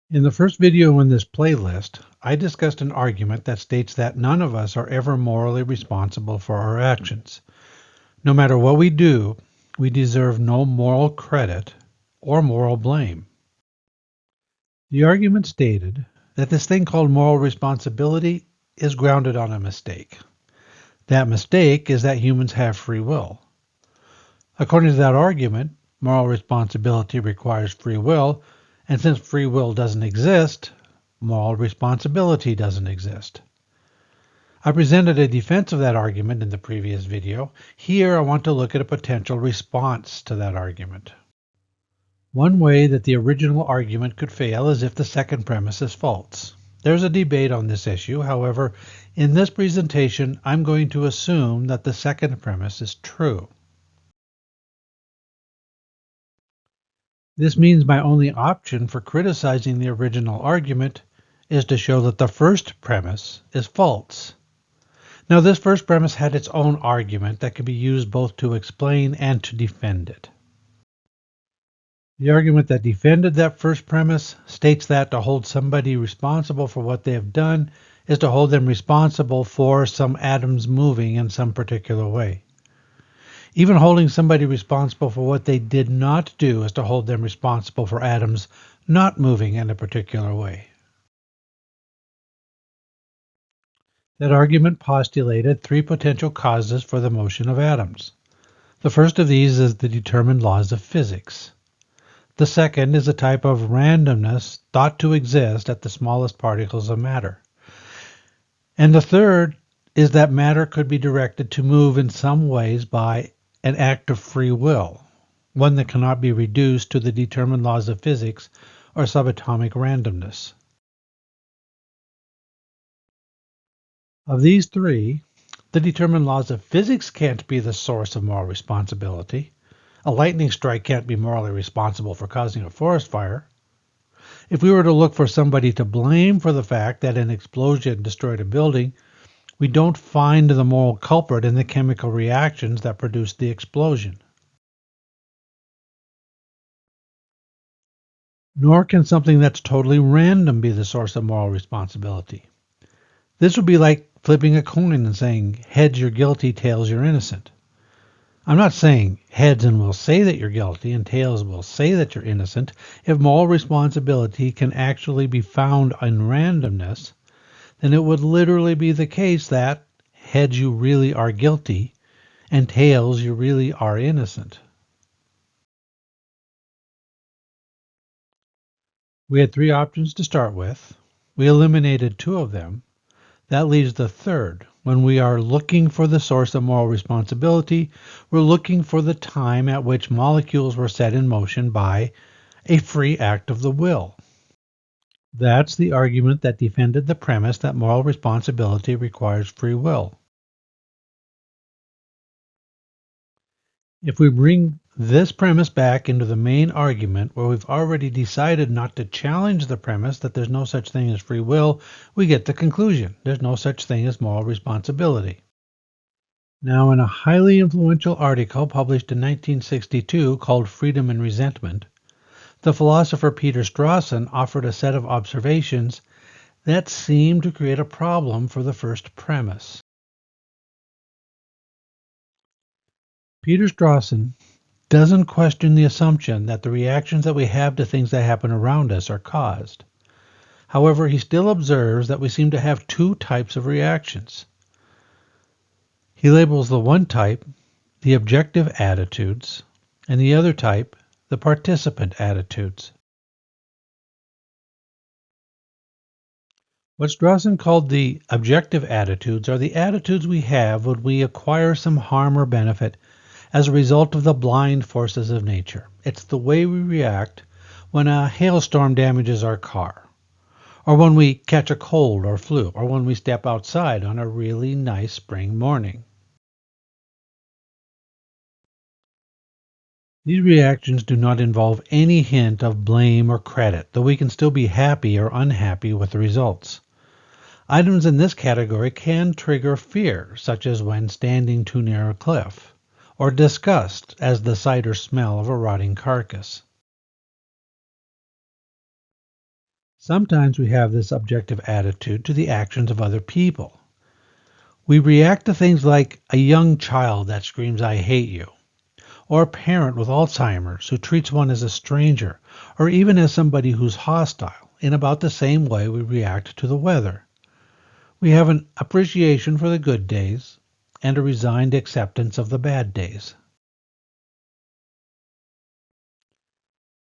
In the first video in this playlist, I discussed an argument that states that none of us are ever morally responsible for our actions. No matter what we do, we deserve no moral credit or moral blame. The argument stated that this thing called moral responsibility is grounded on a mistake. That mistake is that humans have free will. According to that argument, moral responsibility requires free will, and since free will doesn't exist, moral responsibility doesn't exist. I presented a defense of that argument in the previous video. Here I want to look at a potential response to that argument. One way that the original argument could fail is if the second premise is false. There's a debate on this issue. However, in this presentation, I'm going to assume that the second premise is true. This means my only option for criticizing the original argument is to show that the first premise is false. Now, this first premise had its own argument that could be used both to explain and to defend it. The argument that defended that first premise states that to hold somebody responsible for what they have done is to hold them responsible for some atoms moving in some particular way. Even holding somebody responsible for what they did not do is to hold them responsible for atoms not moving in a particular way. That argument postulated three potential causes for the motion of atoms. The first of these is the determined laws of physics. The second is a type of randomness thought to exist at the smallest particles of matter. And the third is that matter could be directed to move in some ways by an act of free will, one that cannot be reduced to the determined laws of physics or subatomic randomness. Of these three, the determined laws of physics can't be the source of moral responsibility. A lightning strike can't be morally responsible for causing a forest fire. If we were to look for somebody to blame for the fact that an explosion destroyed a building, we don't find the moral culprit in the chemical reactions that produced the explosion. Nor can something that's totally random be the source of moral responsibility. This would be like flipping a coin and saying, heads you're guilty, tails you're innocent. I'm not saying heads and will say that you're guilty and tails will say that you're innocent. If moral responsibility can actually be found in randomness, then it would literally be the case that heads you really are guilty and tails you really are innocent. We had three options to start with. We eliminated two of them. That leaves the third. When we are looking for the source of moral responsibility, we're looking for the time at which molecules were set in motion by a free act of the will. That's the argument that defended the premise that moral responsibility requires free will. If we bring this premise back into the main argument where we've already decided not to challenge the premise that there's no such thing as free will, we get the conclusion. There's no such thing as moral responsibility. Now, in a highly influential article published in 1962 called Freedom and Resentment, the philosopher Peter Strawson offered a set of observations that seemed to create a problem for the first premise. Peter Strawson doesn't question the assumption that the reactions that we have to things that happen around us are caused. However, he still observes that we seem to have two types of reactions. He labels the one type the objective attitudes and the other type the participant attitudes. What Strawson called the objective attitudes are the attitudes we have when we acquire some harm or benefit as a result of the blind forces of nature. It's the way we react when a hailstorm damages our car, or when we catch a cold or flu, or when we step outside on a really nice spring morning. These reactions do not involve any hint of blame or credit, though we can still be happy or unhappy with the results. Items in this category can trigger fear, such as when standing too near a cliff, or disgust as the sight or smell of a rotting carcass. Sometimes we have this objective attitude to the actions of other people. We react to things like a young child that screams, "I hate you," or a parent with Alzheimer's who treats one as a stranger, or even as somebody who's hostile, in about the same way we react to the weather. We have an appreciation for the good days and a resigned acceptance of the bad days.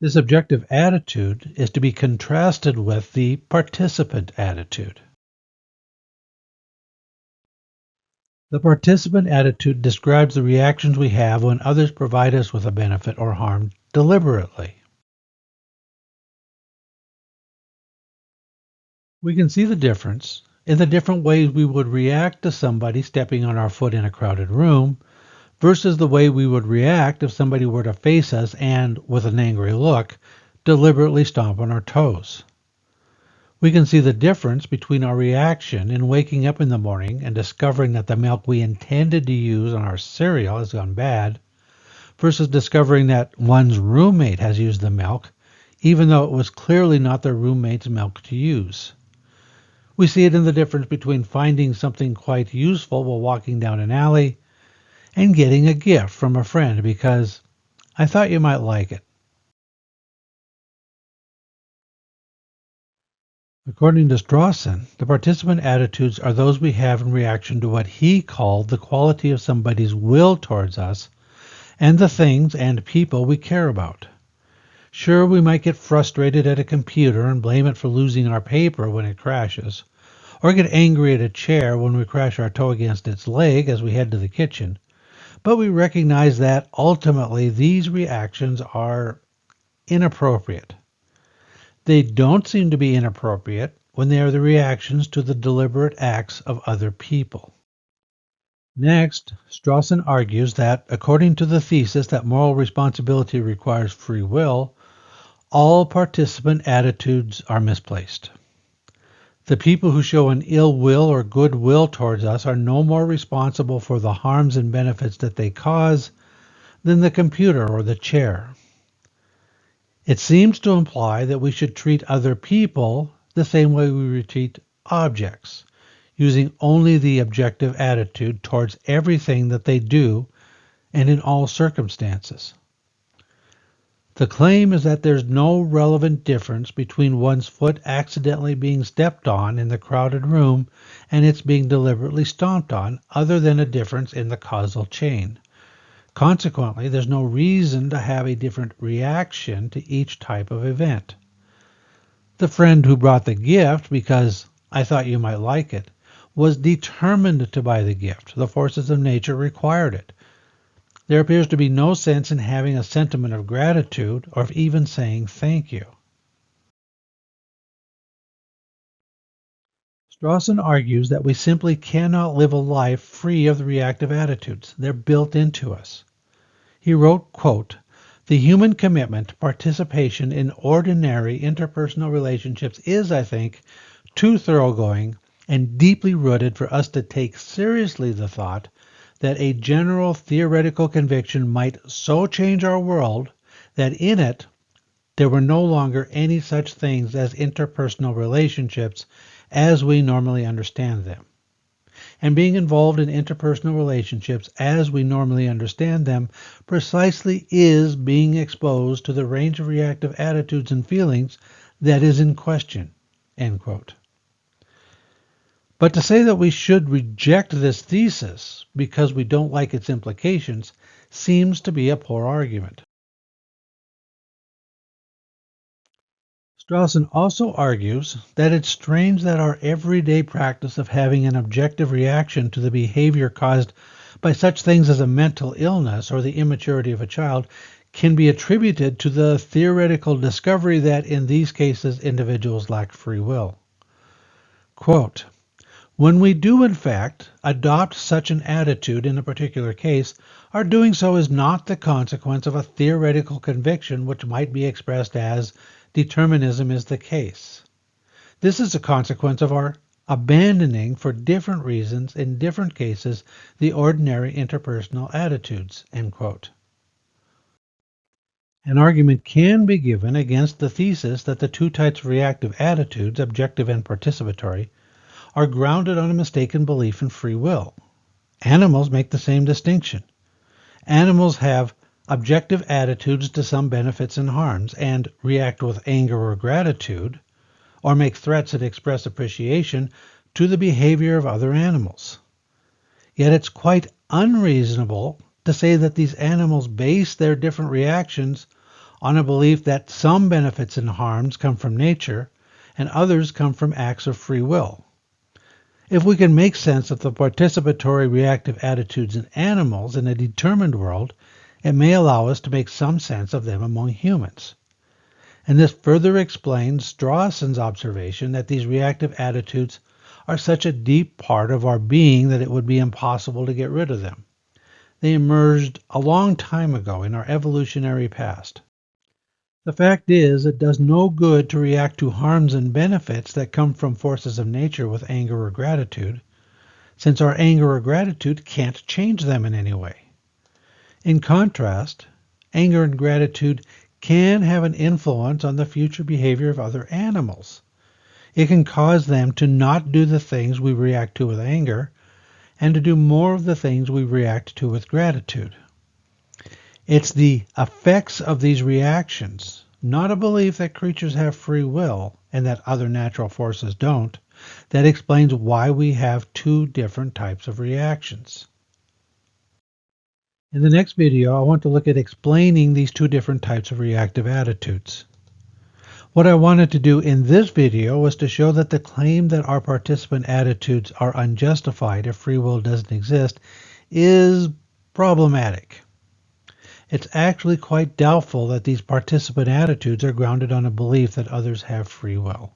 This objective attitude is to be contrasted with the participant attitude. The participant attitude describes the reactions we have when others provide us with a benefit or harm deliberately. We can see the difference in the different ways we would react to somebody stepping on our foot in a crowded room versus the way we would react if somebody were to face us and, with an angry look, deliberately stomp on our toes. We can see the difference between our reaction in waking up in the morning and discovering that the milk we intended to use on our cereal has gone bad versus discovering that one's roommate has used the milk, even though it was clearly not their roommate's milk to use. We see it in the difference between finding something quite useful while walking down an alley and getting a gift from a friend because I thought you might like it. According to Strawson, the participant attitudes are those we have in reaction to what he called the quality of somebody's will towards us and the things and people we care about. Sure, we might get frustrated at a computer and blame it for losing our paper when it crashes, or get angry at a chair when we crash our toe against its leg as we head to the kitchen, but we recognize that ultimately these reactions are inappropriate. They don't seem to be inappropriate when they are the reactions to the deliberate acts of other people. Next, Strawson argues that, according to the thesis that moral responsibility requires free will, all participant attitudes are misplaced. The people who show an ill will or good will towards us are no more responsible for the harms and benefits that they cause than the computer or the chair. It seems to imply that we should treat other people the same way we would treat objects, using only the objective attitude towards everything that they do and in all circumstances. The claim is that there's no relevant difference between one's foot accidentally being stepped on in the crowded room and its being deliberately stomped on, other than a difference in the causal chain. Consequently, there's no reason to have a different reaction to each type of event. The friend who brought the gift because I thought you might like it was determined to buy the gift. The forces of nature required it. There appears to be no sense in having a sentiment of gratitude or of even saying thank you. Strawson argues that we simply cannot live a life free of the reactive attitudes. They're built into us. He wrote, quote, "The human commitment to participation in ordinary interpersonal relationships is, I think, too thoroughgoing and deeply rooted for us to take seriously the thought that a general theoretical conviction might so change our world that in it there were no longer any such things as interpersonal relationships as we normally understand them. And being involved in interpersonal relationships as we normally understand them precisely is being exposed to the range of reactive attitudes and feelings that is in question." End quote. But to say that we should reject this thesis because we don't like its implications seems to be a poor argument. Strawson also argues that it's strange that our everyday practice of having an objective reaction to the behavior caused by such things as a mental illness or the immaturity of a child can be attributed to the theoretical discovery that in these cases individuals lack free will. Quote, "When we do in fact adopt such an attitude in a particular case, our doing so is not the consequence of a theoretical conviction which might be expressed as determinism is the case. This is a consequence of our abandoning for different reasons in different cases the ordinary interpersonal attitudes." End quote. An argument can be given against the thesis that the two types of reactive attitudes, objective and participatory, are grounded on a mistaken belief in free will. Animals make the same distinction. Animals have objective attitudes to some benefits and harms and react with anger or gratitude, or make threats and express appreciation to the behavior of other animals. Yet it's quite unreasonable to say that these animals base their different reactions on a belief that some benefits and harms come from nature and others come from acts of free will. If we can make sense of the participatory reactive attitudes in animals in a determined world, it may allow us to make some sense of them among humans. And this further explains Strawson's observation that these reactive attitudes are such a deep part of our being that it would be impossible to get rid of them. They emerged a long time ago in our evolutionary past. The fact is, it does no good to react to harms and benefits that come from forces of nature with anger or gratitude, since our anger or gratitude can't change them in any way. In contrast, anger and gratitude can have an influence on the future behavior of other animals. It can cause them to not do the things we react to with anger and to do more of the things we react to with gratitude. It's the effects of these reactions, not a belief that creatures have free will and that other natural forces don't, that explains why we have two different types of reactions. In the next video, I want to look at explaining these two different types of reactive attitudes. What I wanted to do in this video was to show that the claim that our participant attitudes are unjustified if free will doesn't exist is problematic. It's actually quite doubtful that these participant attitudes are grounded on a belief that others have free will.